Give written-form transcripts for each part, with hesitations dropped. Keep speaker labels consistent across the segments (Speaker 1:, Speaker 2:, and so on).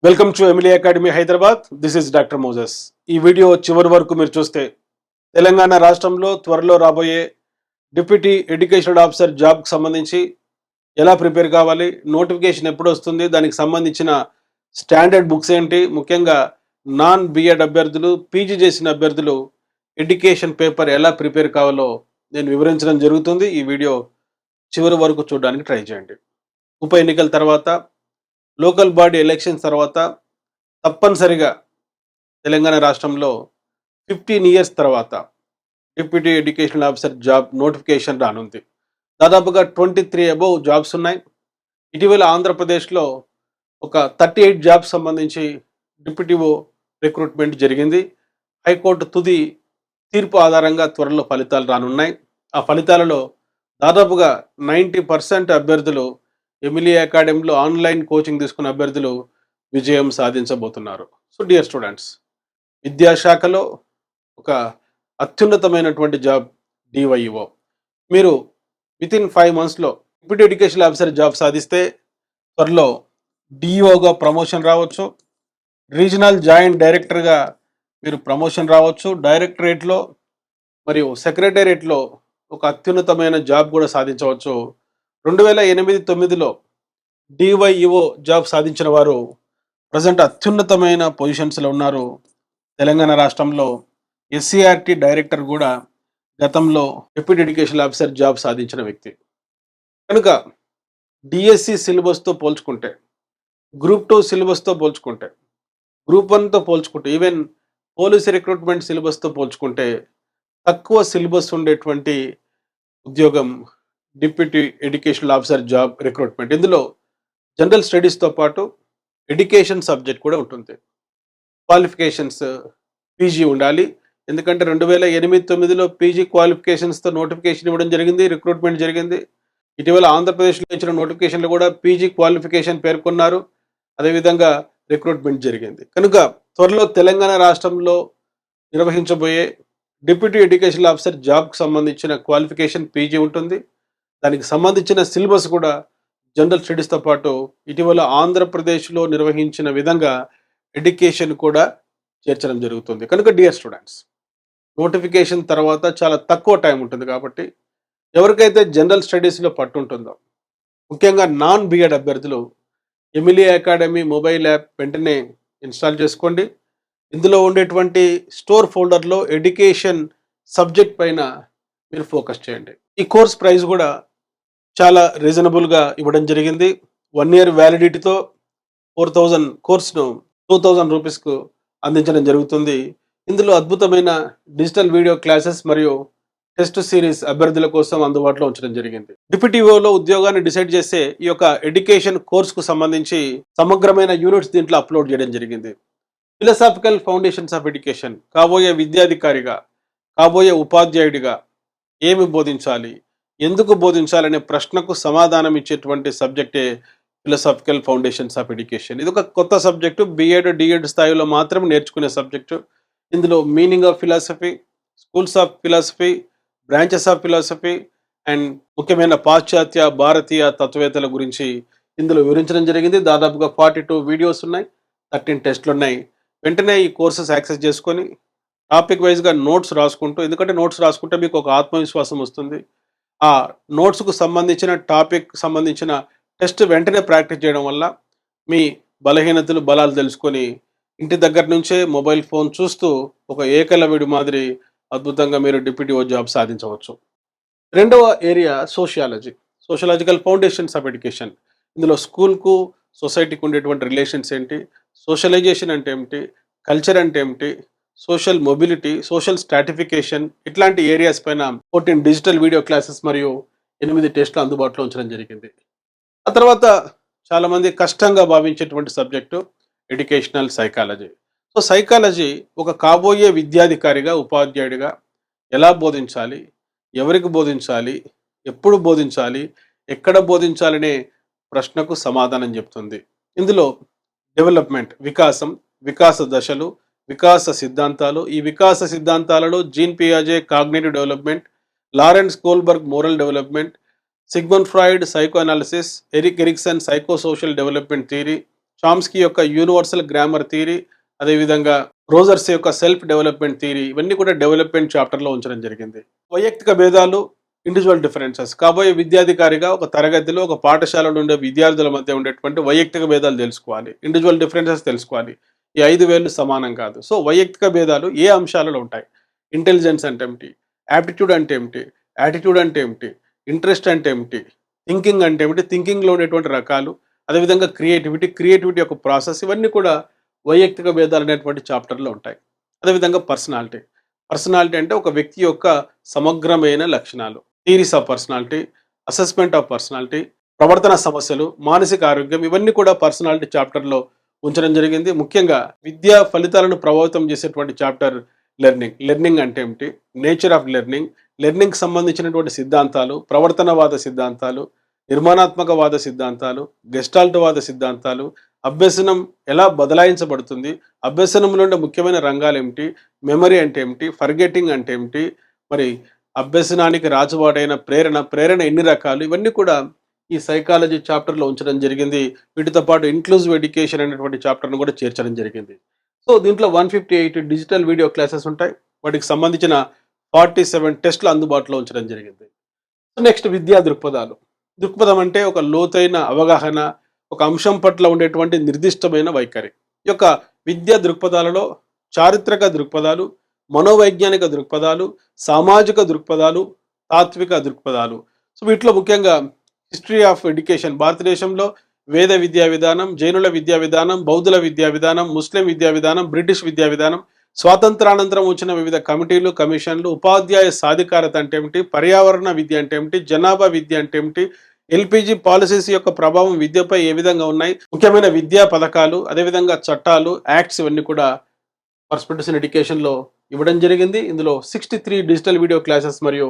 Speaker 1: Welcome to Emily Academy Hyderabad. This is doctor Moses. ఈ video చివరి వరకు మీరు చూస్తే తెలంగాణ రాష్ట్రంలో త్వరలో రాబోయే డిప్యూటీ ఎడ్యుకేషనల్ ఆఫీసర్ జాబ్కి సంబంధించి ఎలా ప్రిపేర్ కావాలి, నోటిఫికేషన్ ఎప్పుడు వస్తుంది, దానికి సంబంధించిన స్టాండర్డ్ బుక్స్ ఏంటి, ముఖ్యంగా నాన్ బిఎడ్ అభ్యర్థులు, పీజీ చేసిన అభ్యర్థులు ఎడ్యుకేషన్ పేపర్ ఎలా ప్రిపేర్ కావాలో నేను వివరించడం జరుగుతుంది. ఈ వీడియో చివరి వరకు చూడడానికి ట్రై చేయండి. ఉప ఎన్నికల తర్వాత, లోకల్ బాడీ ఎలక్షన్స్ తర్వాత తప్పనిసరిగా తెలంగాణ రాష్ట్రంలో 15 ఇయర్స్ తర్వాత deputy educational officer job notification రానుంది. దాదాపుగా 23 అబోవ్ జాబ్స్ ఉన్నాయి. ఇటీవల ఆంధ్రప్రదేశ్లో ఒక 38 జాబ్స్ సంబంధించి డిప్యూటీఓ రిక్రూట్మెంట్ జరిగింది. హైకోర్టు తుది తీర్పు ఆధారంగా త్వరలో ఫలితాలు రానున్నాయి. ఆ ఫలితాలలో దాదాపుగా 90% అభ్యర్థులు ఎమిలీ అకాడమీలో ఆన్లైన్ కోచింగ్ తీసుకున్న అభ్యర్థులు విజయం సాధించబోతున్నారు. సో డియర్ స్టూడెంట్స్, విద్యాశాఖలో ఒక అత్యున్నతమైనటువంటి జాబ్ డివైఓ. మీరు వితిన్ 5 మంత్స్లో డిప్యూటీ ఎడ్యుకేషన్ ఆఫీసర్ జాబ్ సాధిస్తే త్వరలో డిఓగా ప్రమోషన్ రావచ్చు, రీజనల్ జాయింట్ డైరెక్టర్గా మీరు ప్రమోషన్ రావచ్చు, డైరెక్టరేట్లో మరియు సెక్రటేరియట్లో ఒక అత్యున్నతమైన జాబ్ కూడా సాధించవచ్చు. 2008-9లో డివైఈఓ జాబ్ సాధించిన వారు ప్రజెంట్ అత్యున్నతమైన పొజిషన్స్లో ఉన్నారు. తెలంగాణ రాష్ట్రంలో ఎస్సీఆర్టీ డైరెక్టర్ కూడా గతంలో డిప్యూటీ ఎడ్యుకేషన్ ఆఫీసర్ జాబ్ సాధించిన వ్యక్తి. కనుక డిఎస్సి సిలబస్తో పోల్చుకుంటే, గ్రూప్ 2 సిలబస్తో పోల్చుకుంటే, గ్రూప్ 1తో పోల్చుకుంటే, ఈవెన్ పోలీస్ రిక్రూట్మెంట్ సిలబస్తో పోల్చుకుంటే తక్కువ సిలబస్ ఉండేటువంటి ఉద్యోగం deputy educational officer job recruitment. ఇందులో జనరల్ స్టడీస్తో పాటు ఎడ్యుకేషన్ సబ్జెక్ట్ కూడా ఉంటుంది. క్వాలిఫికేషన్స్ పీజీ ఉండాలి. ఎందుకంటే 2008-9లో పీజీ క్వాలిఫికేషన్స్తో నోటిఫికేషన్ ఇవ్వడం జరిగింది, రిక్రూట్మెంట్ జరిగింది. ఇటీవల ఆంధ్రప్రదేశ్లో ఇచ్చిన నోటిఫికేషన్లో కూడా పీజీ క్వాలిఫికేషన్ పేర్కొన్నారు. అదేవిధంగా రిక్రూట్మెంట్ జరిగింది. కనుక త్వరలో తెలంగాణ రాష్ట్రంలో నిర్వహించబోయే డిప్యూటీ ఎడ్యుకేషన్ ఆఫీసర్ జాబ్కి సంబంధించిన క్వాలిఫికేషన్ పీజీ ఉంటుంది. దానికి సంబంధించిన సిలబస్ కూడా జనరల్ స్టడీస్తో పాటు ఇటీవల ఆంధ్రప్రదేశ్లో నిర్వహించిన విధంగా ఎడ్యుకేషన్ కూడా చేర్చడం జరుగుతుంది. కనుక డియర్ స్టూడెంట్స్, నోటిఫికేషన్ తర్వాత చాలా తక్కువ టైం ఉంటుంది కాబట్టి ఎవరికైతే జనరల్ స్టడీస్లో పట్టు ఉంటుందో, ముఖ్యంగా నాన్ బిఎడ్ అభ్యర్థులు ఎమిలీ అకాడమీ మొబైల్ యాప్ వెంటనే ఇన్స్టాల్ చేసుకోండి. ఇందులో ఉండేటువంటి స్టోర్ ఫోల్డర్లో ఎడ్యుకేషన్ సబ్జెక్ట్ పైన మీరు ఫోకస్ చేయండి. ఈ కోర్స్ ప్రైస్ కూడా చాలా రీజనబుల్గా ఇవ్వడం జరిగింది. 1 ఇయర్ వ్యాలిడిటీతో 4000 కోర్సును 2000 రూపీస్కు అందించడం జరుగుతుంది. ఇందులో అద్భుతమైన డిజిటల్ వీడియో క్లాసెస్ మరియు టెస్ట్ సిరీస్ అభ్యర్థుల కోసం అందుబాటులో ఉంచడం జరిగింది. డిప్యూటీఓలో ఉద్యోగాన్ని డిసైడ్ చేసే ఈ యొక్క ఎడ్యుకేషన్ కోర్సుకు సంబంధించి సమగ్రమైన యూనిట్స్ దీంట్లో అప్లోడ్ చేయడం జరిగింది. ఫిలసాఫికల్ ఫౌండేషన్స్ ఆఫ్ ఎడ్యుకేషన్, కాబోయే విద్యాధికారిగా, కాబోయే ఉపాధ్యాయుడిగా ఏమి బోధించాలి, ఎందుకు బోధించాలనే ప్రశ్నకు సమాధానం ఇచ్చేటువంటి సబ్జెక్టే ఫిలసాఫికల్ ఫౌండేషన్స్ ఆఫ్ ఎడ్యుకేషన్. ఇది ఒక కొత్త సబ్జెక్టు, బిఎడ్ డిఎడ్ స్థాయిలో మాత్రం నేర్చుకునే సబ్జెక్టు. ఇందులో meaning of philosophy, schools of philosophy, branches of philosophy and ముఖ్యమైన పాశ్చాత్య భారతీయ తత్వవేత్తల గురించి ఇందులో వివరించడం జరిగింది. దాదాపుగా 42 వీడియోస్ ఉన్నాయి, 13 టెస్ట్లు ఉన్నాయి. వెంటనే ఈ కోర్సెస్ యాక్సెస్ చేసుకొని టాపిక్ వైజ్గా నోట్స్ రాసుకుంటూ, ఎందుకంటే నోట్స్ రాసుకుంటే మీకు ఒక ఆత్మవిశ్వాసం వస్తుంది. ఆ నోట్స్కు సంబంధించిన టాపిక్ సంబంధించిన టెస్ట్ వెంటనే ప్రాక్టీస్ చేయడం వల్ల మీ బలహీనతలు బలాలు తెలుసుకొని ఇంటి దగ్గర నుంచే మొబైల్ ఫోన్ చూస్తూ ఒక ఏకలవ్యుడి మాదిరి అద్భుతంగా మీరు డిప్యూటీఓ జాబ్ సాధించవచ్చు. రెండవ area sociology, sociological foundations of education. ఇందులో స్కూల్కు సొసైటీకి ఉండేటువంటి రిలేషన్స్ ఏంటి, సోషలైజేషన్ అంటే ఏమిటి, కల్చర్ అంటే ఏమిటి, సోషల్ మొబిలిటీ, సోషల్ స్ట్రాటిఫికేషన్, ఇట్లాంటి ఏరియాస్ పైన 14 డిజిటల్ వీడియో క్లాసెస్ మరియు 8 టెస్టులు అందుబాటులో ఉంచడం జరిగింది. ఆ తర్వాత చాలామంది కష్టంగా భావించేటువంటి subject educational psychology. So psychology ఒక కాబోయే విద్యాధికారిగా, ఉపాధ్యాయుడిగా ఎలా బోధించాలి, ఎవరికి బోధించాలి, ఎప్పుడు బోధించాలి, ఎక్కడ బోధించాలనే ప్రశ్నకు సమాధానం చెప్తుంది. ఇందులో డెవలప్మెంట్, వికాసం, వికాస దశలు, వికాస సిద్ధాంతాలు, ఈ వికాస సిద్ధాంతాలలో జీన్ పియాజే cognitive development, Lawrence Kohlberg moral development, Sigmund Freud psychoanalysis, Erik Erikson psychosocial development theory, Chomsky యొక్క యూనివర్సల్ గ్రామర్ థియరీ, అదేవిధంగా రోజర్స్ యొక్క సెల్ఫ్ డెవలప్మెంట్ థియరీ, ఇవన్నీ కూడా డెవలప్మెంట్ చాప్టర్లో ఉంచడం జరిగింది. వైయక్తిక భేదాలు, ఇండివిజువల్ డిఫరెన్సెస్. కాబోయే విద్యాధికారిగా ఒక తరగతిలో ఒక పాఠశాలలో ఉండే విద్యార్థుల మధ్య ఉండేటువంటి వైయక్తిక భేదాలు తెలుసుకోవాలి, ఇండివిజువల్ డిఫరెన్సెస్ తెలుసుకోవాలి. ఈ 5 వేళ్ళు సమానం కాదు. సో వైయక్తిక భేదాలు ఏ అంశాలలో ఉంటాయి? ఇంటెలిజెన్స్ అంటే ఏమిటి? యాప్టిట్యూడ్ అంటే ఏమిటి? యాటిట్యూడ్ అంటే ఏమిటి? ఇంట్రెస్ట్ అంటే ఏమిటి? థింకింగ్ అంటే ఏమిటి? థింకింగ్లో ఉండేటువంటి రకాలు, అదేవిధంగా క్రియేటివిటీ యొక్క ప్రాసెస్, ఇవన్నీ కూడా వైయక్తిక భేదాలు అనేటువంటి చాప్టర్లో ఉంటాయి. అదేవిధంగా పర్సనాలిటీ అంటే ఒక వ్యక్తి యొక్క సమగ్రమైన లక్షణాలు, theories of personality, assessment of personality, ప్రవర్తన సమస్యలు, మానసిక ఆరోగ్యం, ఇవన్నీ కూడా పర్సనాలిటీ చాప్టర్లో ఉంచడం జరిగింది. ముఖ్యంగా విద్యా ఫలితాలను ప్రభావితం చేసేటువంటి చాప్టర్ లెర్నింగ్ అంటే ఏమిటి, నేచర్ ఆఫ్ లెర్నింగ్ సంబంధించినటువంటి సిద్ధాంతాలు, ప్రవర్తనవాద సిద్ధాంతాలు, నిర్మాణాత్మకవాద సిద్ధాంతాలు, గెస్టాల్ట్వాద సిద్ధాంతాలు, అభ్యసనం ఎలా బదలాయించబడుతుంది, అభ్యసనంలో ఉండే ముఖ్యమైన రంగాలు ఏమిటి, మెమరీ అంటే ఏమిటి, ఫర్గెటింగ్ అంటే ఏమిటి, మరి అభ్యసనానికి రాజువాడైన ప్రేరణ ఎన్ని రకాలు, ఇవన్నీ కూడా ఈ సైకాలజీ చాప్టర్లో ఉంచడం జరిగింది. వీటితో పాటు ఇంక్లూజివ్ ఎడ్యుకేషన్ అనేటువంటి చాప్టర్ను కూడా చేర్చడం జరిగింది. సో దీంట్లో 158 డిజిటల్ వీడియో క్లాసెస్ ఉంటాయి. వాటికి సంబంధించిన 47 టెస్టులు అందుబాటులో ఉంచడం జరిగింది. నెక్స్ట్ విద్యా దృక్పథం అంటే ఒక లోతైన అవగాహన, ఒక అంశం పట్ల ఉండేటువంటి నిర్దిష్టమైన వైఖరి. ఈ యొక్క విద్యా దృక్పథాలలో చారిత్రక దృక్పథాలు, మనోవైజ్ఞానిక దృక్పథాలు, సామాజిక దృక్పథాలు, తాత్విక దృక్పథాలు. సో వీటిలో ముఖ్యంగా హిస్టరీ ఆఫ్ ఎడ్యుకేషన్, భారతదేశంలో వేద విద్యా విధానం, జైనుల విద్యా విధానం, బౌద్ధుల విద్యా విధానం, ముస్లిం విద్యా విధానం, బ్రిటిష్ విద్యా విధానం, స్వాతంత్రానంతరం వచ్చిన వివిధ కమిటీలు, కమిషన్లు, ఉపాధ్యాయ సాధికారత అంటే ఏమిటి, పర్యావరణ విద్య అంటే ఏమిటి, జనాభా విద్య అంటే ఏమిటి, ఎల్పిజి పాలసీస్ యొక్క ప్రభావం విద్యపై ఏ విధంగా ఉన్నాయి, ముఖ్యమైన విద్యా పథకాలు, అదేవిధంగా చట్టాలు, యాక్ట్స్, ఇవన్నీ కూడా పర్స్పెక్టివ్స్ ఇన్ ఎడ్యుకేషన్లో ఇవ్వడం జరిగింది. ఇందులో 63 డిజిటల్ వీడియో క్లాసెస్ మరియు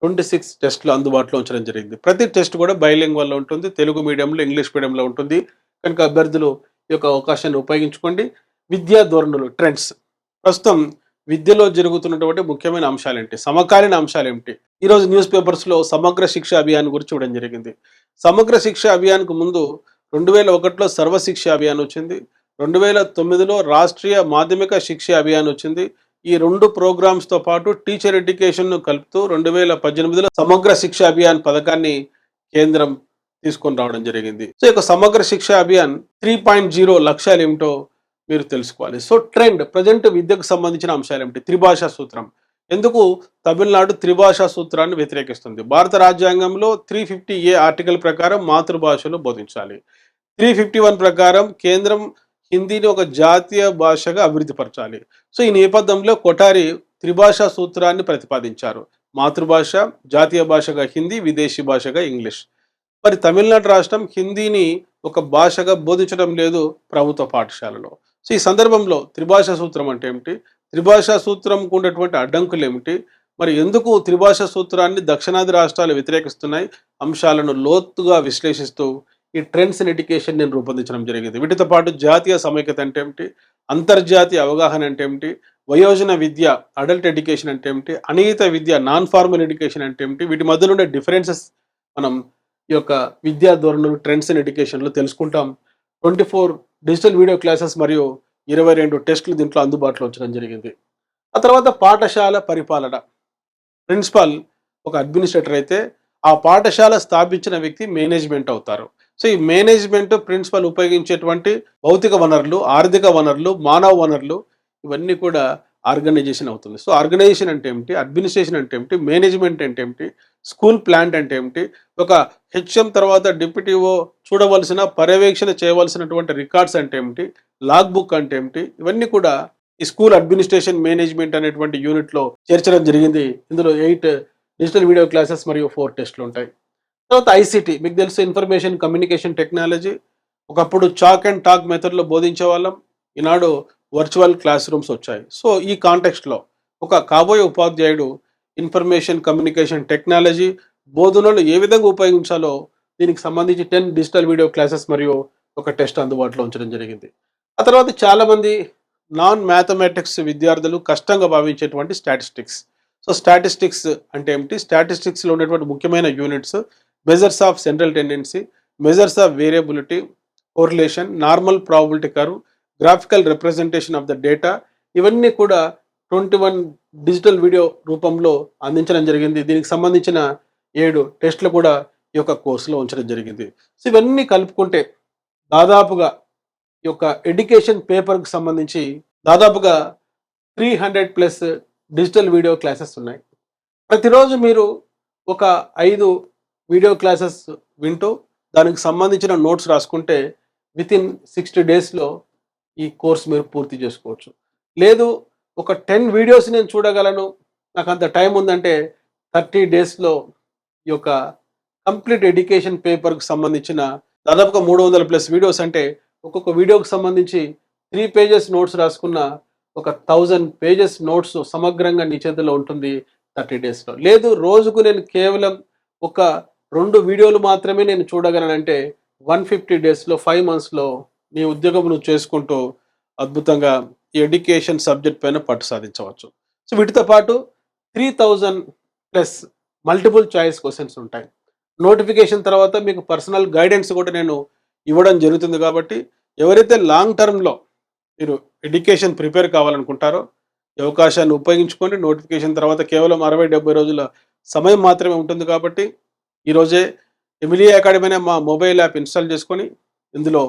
Speaker 1: 26 టెస్టులు అందుబాటులో ఉంచడం జరిగింది. ప్రతి టెస్ట్ కూడా బైలింగ్వల్లో ఉంటుంది, తెలుగు మీడియంలో, ఇంగ్లీష్ మీడియంలో ఉంటుంది. కనుక అభ్యర్థులు ఈ యొక్క అవకాశాన్ని ఉపయోగించుకోండి. విద్యా ధోరణులు, ట్రెండ్స్. ప్రస్తుతం విద్యలో జరుగుతున్నటువంటి ముఖ్యమైన అంశాలు ఏంటి, సమకాలీన అంశాలు ఏమిటి? ఈరోజు న్యూస్ పేపర్స్లో సమగ్ర శిక్ష అభియాన్ గురించి ఇవ్వడం జరిగింది. సమగ్ర శిక్ష అభియాన్కు ముందు 2001లో సర్వశిక్ష అభియాన్ వచ్చింది, 2009లో రాష్ట్రీయ మాధ్యమిక శిక్ష అభియాన్ వచ్చింది. ఈ 2 ప్రోగ్రామ్స్తో పాటు టీచర్ ఎడ్యుకేషన్ను కలుపుతూ 2018లో సమగ్ర శిక్ష అభియాన్ పథకాన్ని కేంద్రం తీసుకొని రావడం జరిగింది. సో ఈ సమగ్ర శిక్ష అభియాన్ 3.0 లక్ష్యాలు ఏమిటో మీరు తెలుసుకోవాలి. సో ప్రజెంట్ విద్యకు సంబంధించిన అంశాలు ఏమిటి? త్రిభాషా సూత్రం. ఎందుకు తమిళనాడు త్రిభాషా సూత్రాన్ని వ్యతిరేకిస్తుంది? భారత రాజ్యాంగంలో 350A ఆర్టికల్ ప్రకారం మాతృభాషలో బోధించాలి. 351 ప్రకారం కేంద్రం హిందీని ఒక జాతీయ భాషగా అభివృద్ధి పరచాలి. సో ఈ నేపథ్యంలో కొఠారి త్రిభాషా సూత్రాన్ని ప్రతిపాదించారు. మాతృభాష, జాతీయ భాషగా హిందీ, విదేశీ భాషగా ఇంగ్లీష్. మరి తమిళనాడు రాష్ట్రం హిందీని ఒక భాషగా బోధించడం లేదు ప్రభుత్వ పాఠశాలలో. సో ఈ సందర్భంలో త్రిభాషా సూత్రం అంటే ఏమిటి, త్రిభాషా సూత్రంకు ఉన్నటువంటి అడ్డంకులు ఏమిటి, మరి ఎందుకు త్రిభాషా సూత్రాన్ని దక్షిణాది రాష్ట్రాలు వ్యతిరేకిస్తున్నాయి, అంశాలను లోతుగా విశ్లేషిస్తూ ఈ ట్రెండ్స్ ఇన్ ఎడ్యుకేషన్ నేను రూపొందించడం జరిగింది. వీటితో పాటు జాతీయ సమైక్యత అంటే ఏమిటి, అంతర్జాతీయ అవగాహన అంటే ఏమిటి, వయోజన విద్య అడల్ట్ ఎడ్యుకేషన్ అంటే ఏమిటి, అనియత విద్య నాన్ ఫార్మల్ ఎడ్యుకేషన్ అంటే ఏమిటి, వీటి మధ్యలో ఉండే డిఫరెన్సెస్ మనం ఈ యొక్క విద్యా ధోరణులు ట్రెండ్స్ ఇన్ ఎడ్యుకేషన్లో తెలుసుకుంటాం. 24 డిజిటల్ వీడియో క్లాసెస్ మరియు 22 టెస్టులు దీంట్లో అందుబాటులో ఉంచడం జరిగింది. ఆ తర్వాత పాఠశాల పరిపాలన. ప్రిన్సిపాల్ ఒక అడ్మినిస్ట్రేటర్ అయితే ఆ పాఠశాల స్థాపించిన వ్యక్తి మేనేజ్మెంట్ అవుతారు. సో ఈ మేనేజ్మెంట్ ప్రిన్సిపల్ ఉపయోగించేటువంటి భౌతిక వనరులు, ఆర్థిక వనరులు, మానవ వనరులు, ఇవన్నీ కూడా ఆర్గనైజేషన్ అవుతుంది. సో ఆర్గనైజేషన్ అంటే ఏమిటి, అడ్మినిస్ట్రేషన్ అంటే ఏమిటి, మేనేజ్మెంట్ అంటే ఏమిటి, స్కూల్ ప్లాంట్ అంటే ఏమిటి, ఒక హెచ్ఎం తర్వాత డిప్యూటీఓ చూడవలసిన, పర్యవేక్షణ చేయవలసినటువంటి రికార్డ్స్ అంటే ఏమిటి, లాగ్ బుక్ అంటే ఏమిటి, ఇవన్నీ కూడా ఈ స్కూల్ అడ్మినిస్ట్రేషన్ మేనేజ్మెంట్ అనేటువంటి యూనిట్లో చేర్చడం జరిగింది. ఇందులో 8 డిజిటల్ వీడియో క్లాసెస్ మరియు 4 టెస్టులు ఉంటాయి. తర్వాత ఐసీటీ, మీకు తెలుసు, ఇన్ఫర్మేషన్ కమ్యూనికేషన్ టెక్నాలజీ. ఒకప్పుడు చాక్ అండ్ టాక్ మెథడ్లో బోధించే వాళ్ళం, ఈనాడు వర్చువల్ క్లాస్ రూమ్స్ వచ్చాయి. సో ఈ కాంటెక్స్ట్లో ఒక కాబోయే ఉపాధ్యాయుడు ఇన్ఫర్మేషన్ కమ్యూనికేషన్ టెక్నాలజీ బోధనలు ఏ విధంగా ఉపయోగించాలో దీనికి సంబంధించి 10 డిజిటల్ వీడియో క్లాసెస్ మరియు ఒక టెస్ట్ అందుబాటులో ఉంచడం జరిగింది. ఆ తర్వాత చాలామంది నాన్ మ్యాథమెటిక్స్ విద్యార్థులు కష్టంగా భావించేటువంటి స్టాటిస్టిక్స్. సో స్టాటిస్టిక్స్ అంటే ఏమిటి, స్టాటిస్టిక్స్లో ఉండేటువంటి ముఖ్యమైన units measures of central tendency, measures of variability, correlation, normal probability curve, graphical representation of the data, ఇవన్నీ కూడా 21 డిజిటల్ వీడియో రూపంలో అందించడం జరిగింది. దీనికి సంబంధించిన 7 టెస్టులు కూడా ఈ యొక్క కోర్సులో ఉంచడం జరిగింది. సో ఇవన్నీ కలుపుకుంటే దాదాపుగా ఈ యొక్క ఎడ్యుకేషన్ పేపర్కి సంబంధించి దాదాపుగా 300+ డిజిటల్ వీడియో క్లాసెస్ ఉన్నాయి. ప్రతిరోజు మీరు ఒక 5 వీడియో క్లాసెస్ వింటూ దానికి సంబంధించిన నోట్స్ రాసుకుంటే వితిన్ 60 డేస్లో ఈ కోర్స్ మీరు పూర్తి చేసుకోవచ్చు. లేదు ఒక 10 వీడియోస్ నేను చూడగలను, నాకు అంత టైం ఉందంటే 30 డేస్లో ఈ యొక్క కంప్లీట్ ఎడ్యుకేషన్ పేపర్కి సంబంధించిన దాదాపుగా 300+ వీడియోస్ అంటే ఒక్కొక్క వీడియోకి సంబంధించి 3 పేజెస్ నోట్స్ రాసుకున్న ఒక 1000 పేజెస్ నోట్స్ సమగ్రంగా నీ చేతిలో ఉంటుంది 30 డేస్లో. లేదు రోజుకు నేను కేవలం ఒక 2 వీడియోలు మాత్రమే నేను చూడగలనంటే 150 డేస్లో 5 మంత్స్లో నీ ఉద్యోగం నువ్వు చేసుకుంటూ అద్భుతంగా ఈ ఎడ్యుకేషన్ సబ్జెక్ట్ పైన పట్టు సాధించవచ్చు. సో వీటితో పాటు 3000+ మల్టిపుల్ చాయిస్ క్వశ్చన్స్ ఉంటాయి. నోటిఫికేషన్ తర్వాత మీకు పర్సనల్ గైడెన్స్ కూడా నేను ఇవ్వడం జరుగుతుంది. కాబట్టి ఎవరైతే లాంగ్ టర్మ్లో మీరు ఎడ్యుకేషన్ ప్రిపేర్ కావాలనుకుంటారో ఈ అవకాశాన్ని ఉపయోగించుకొని నోటిఫికేషన్ తర్వాత కేవలం 60-70 రోజుల సమయం మాత్రమే ఉంటుంది. కాబట్టి ఈరోజే ఎమిలీ అకాడమీ అనే మా మొబైల్ యాప్ ఇన్స్టాల్ చేసుకొని ఇందులో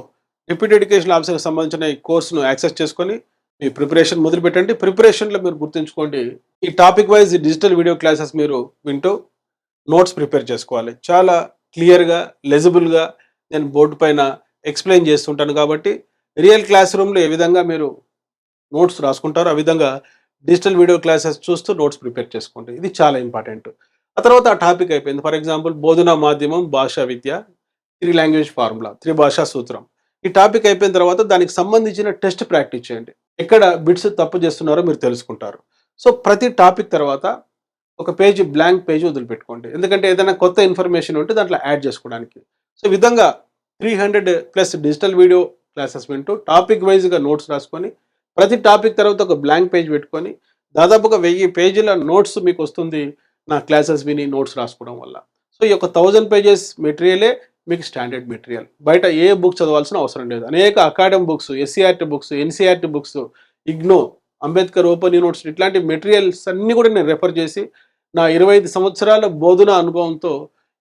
Speaker 1: డిప్యూటీ ఎడ్యుకేషన్ ఆఫీసర్కి సంబంధించిన ఈ కోర్సును యాక్సెస్ చేసుకొని మీ ప్రిపరేషన్ మొదలుపెట్టండి. ప్రిపరేషన్లో మీరు గుర్తుంచుకోండి, ఈ topic wise digital video classes మీరు వింటూ నోట్స్ ప్రిపేర్ చేసుకోవాలి. చాలా క్లియర్గా లెజిబుల్గా నేను బోర్డు పైన ఎక్స్ప్లెయిన్ చేస్తుంటాను. కాబట్టి రియల్ క్లాస్ రూమ్లో ఏ విధంగా మీరు నోట్స్ రాసుకుంటారో ఆ విధంగా డిజిటల్ వీడియో క్లాసెస్ చూస్తూ నోట్స్ ప్రిపేర్ చేసుకోండి. ఇది చాలా ఇంపార్టెంట్. ఆ తర్వాత ఆ టాపిక్ అయిపోయింది. ఫర్ ఎగ్జాంపుల్ బోధనా మాధ్యమం, భాషా విద్య, 3 లాంగ్వేజ్ ఫార్ములా, 3 భాషా సూత్రం. ఈ టాపిక్ అయిపోయిన తర్వాత దానికి సంబంధించిన టెస్ట్ ప్రాక్టీస్ చేయండి. ఎక్కడ బిట్స్ తప్పు చేస్తున్నారో మీరు తెలుసుకుంటారు. సో ప్రతి టాపిక్ తర్వాత ఒక పేజ్ బ్లాంక్ పేజ్ వదిలిపెట్టుకోండి. ఎందుకంటే ఏదైనా కొత్త ఇన్ఫర్మేషన్ ఉంటే దాంట్లో యాడ్ చేసుకోవడానికి. సో ఈ విధంగా 300+ డిజిటల్ వీడియో క్లాసెస్ వింటూ టాపిక్ వైజ్గా నోట్స్ రాసుకొని ప్రతి టాపిక్ తర్వాత ఒక బ్లాంక్ పేజ్ పెట్టుకొని దాదాపుగా 1000 పేజీల నోట్స్ మీకు వస్తుంది నా క్లాసెస్ విని నోట్స్ రాసుకోవడం వల్ల. సో ఈ యొక్క 1000 పేజెస్ మెటీరియలే మీకు స్టాండర్డ్ మెటీరియల్. బయట ఏ బుక్ చదవాల్సిన అవసరం లేదు. అనేక academic books, SCERT books, NCERT books, IGNOU, Ambedkar open university ఇట్లాంటి మెటీరియల్స్ అన్నీ కూడా నేను రెఫర్ చేసి నా 25 సంవత్సరాల బోధన అనుభవంతో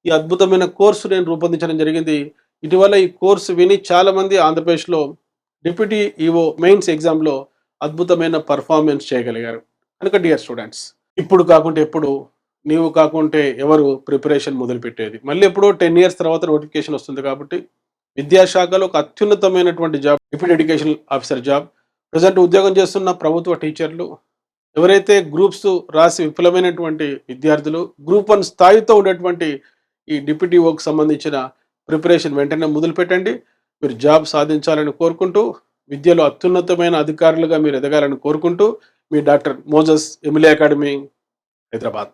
Speaker 1: ఈ అద్భుతమైన కోర్సు నేను రూపొందించడం జరిగింది. ఇటీవల ఈ కోర్సు విని చాలామంది ఆంధ్రప్రదేశ్లో డిప్యూటీ ఈఓ మెయిన్స్ ఎగ్జామ్లో అద్భుతమైన పర్ఫార్మెన్స్ చేయగలిగారు. కనుక డియర్ స్టూడెంట్స్, ఇప్పుడు కాకుంటే ఎప్పుడు, నీవు కాకుంటే ఎవరు ప్రిపరేషన్ మొదలుపెట్టేది? మళ్ళీ ఎప్పుడో 10 ఇయర్స్ తర్వాత నోటిఫికేషన్ వస్తుంది. కాబట్టి విద్యాశాఖలో ఒక అత్యున్నతమైనటువంటి job deputy education officer job. Present ఉద్యోగం చేస్తున్న ప్రభుత్వ టీచర్లు, ఎవరైతే గ్రూప్స్ రాసి విఫలమైనటువంటి విద్యార్థులు, గ్రూప్ 1 స్థాయితో ఉండేటువంటి ఈ డిప్యూటీ ఓకి సంబంధించిన ప్రిపరేషన్ వెంటనే మొదలుపెట్టండి. మీరు జాబ్ సాధించాలని కోరుకుంటూ, విద్యలో అత్యున్నతమైన అధికారులుగా మీరు ఎదగాలని కోరుకుంటూ, మీ doctor Moses Emily Academy, Hyderabad.